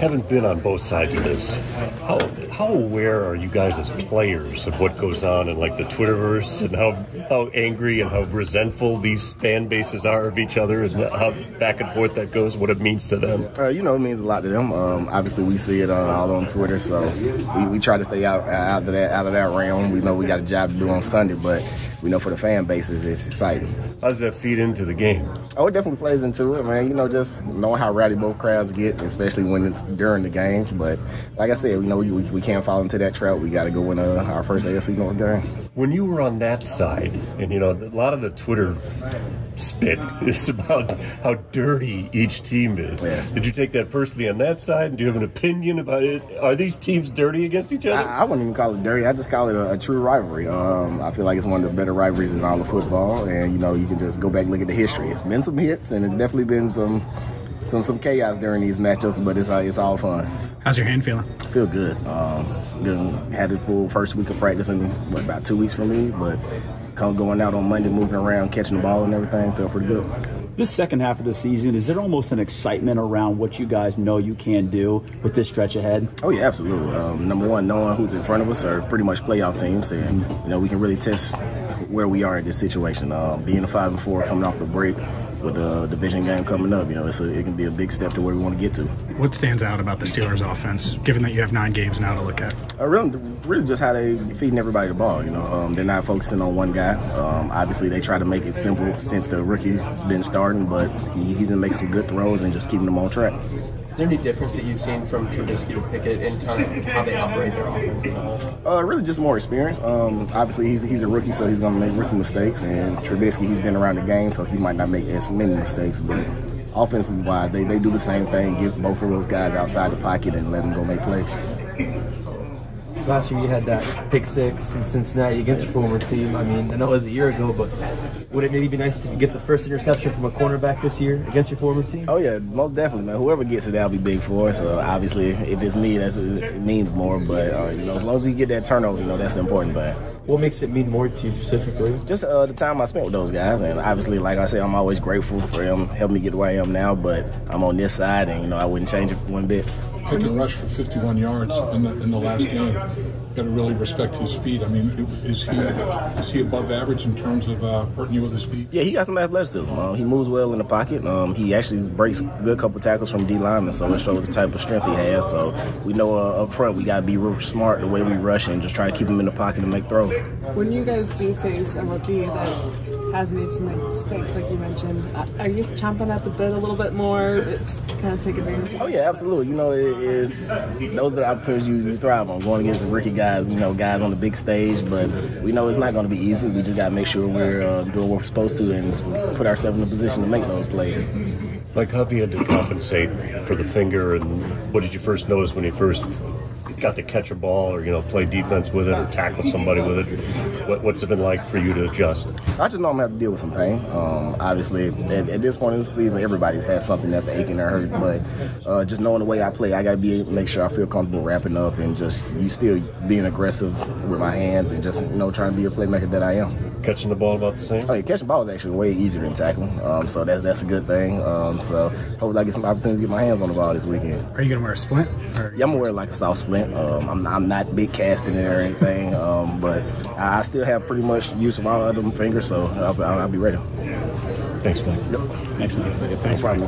having been on both sides of this, how aware are you guys as players of what goes on in like the Twitterverse and how angry and how resentful these fan bases are of each other and how back and forth that goes, what it means to them? It means a lot to them. Obviously, we see it all on Twitter, so we try to stay out of that realm. We know we got a job to do on Sunday, but we know for the fan bases, it's exciting. How does that feed into the game? Oh, it definitely plays into it, man. Just knowing how rowdy both crowds get, especially when it's during the games. But like I said, we can't fall into that trap. We got to go win our first AFC North game. When you were on that side, and a lot of the Twitter spit is about how dirty each team is. Yeah. Did you take that personally on that side? Do you have an opinion about it? Are these teams dirty against each other? I wouldn't even call it dirty. I just call it a true rivalry. I feel like it's one of the better rivalries in all of football. And, you can just go back and look at the history. It's been some hits, and it's definitely been some chaos during these matchups, but it's all fun. How's your hand feeling? Feel good. Had the full first week of practice in, about 2 weeks for me, but going out on Monday, moving around, catching the ball and everything, felt pretty good. This second half of the season, is there almost an excitement around what you guys know you can do with this stretch ahead? Oh, yeah, absolutely. Number one, knowing who's in front of us are pretty much playoff teams, and we can really test where we are in this situation. Being a 5-4 coming off the break with the division game coming up, it can be a big step to where we want to get to. What stands out about the Steelers' offense, given that you have 9 games now to look at? Really just how they feeding everybody the ball. They're not focusing on one guy. Obviously, they try to make it simple since the rookie's been starting, but he didn't make some good throws and just keeping them on track. Is there any difference that you've seen from Trubisky to Pickett in terms of how they operate their offense as a whole? Really just more experience. Obviously, he's a rookie, so he's going to make rookie mistakes. And Trubisky, he's been around the game, so he might not make as many mistakes. But offensively-wise, they do the same thing, get both of those guys outside the pocket and let them go make plays. Last year you had that pick six in Cincinnati against your former team. I know it was a year ago, but would it maybe be nice to get the first interception from a cornerback this year against your former team? Oh, yeah, most definitely, man. Whoever gets it, that'll be big for us. Obviously, if it's me, it means more. But, as long as we get that turnover, that's the important thing. What makes it mean more to you specifically? Just the time I spent with those guys. And obviously, like I said, I'm always grateful for them helping me get where I am now. But I'm on this side, and, I wouldn't change it one bit. Pick and rush for 51 yards in the last game. Got to really respect his feet. Is he above average in terms of hurting you with his feet? Yeah, he got some athleticism. He moves well in the pocket. He actually breaks a good couple tackles from D linemen, so it shows the type of strength he has. So we know up front we got to be real smart the way we rush and just try to keep him in the pocket and make throws. When you guys do face a rookie that has made some mistakes, like you mentioned, are you chomping at the bit a little bit more to kind of take advantage of? Oh, yeah, absolutely. those are the opportunities you thrive on, going against the rookie guys, guys on the big stage. But we know it's not going to be easy. We just got to make sure we're doing what we're supposed to and put ourselves in a position to make those plays. Like, how have you had to compensate for the finger, and what did you first notice when you first got to catch a ball or, play defense with it or tackle somebody with it? What's it been like for you to adjust? I just know I'm going to have to deal with some pain. Obviously, at this point in the season, everybody's had something that's aching or hurt. But just knowing the way I play, I got to make sure I feel comfortable wrapping up and just still being aggressive with my hands and just, trying to be a playmaker that I am. Catching the ball about the same? Oh, yeah, catching the ball is actually way easier than tackling. So that's a good thing. So hopefully I get some opportunities to get my hands on the ball this weekend. Are you going to wear a splint? Yeah, I'm going to wear like a soft splint. I'm not big casting it or anything, but I still have pretty much use of all other fingers, so I'll be ready. Thanks, Mike. Yep. Thanks, Mike. Thanks, Mike.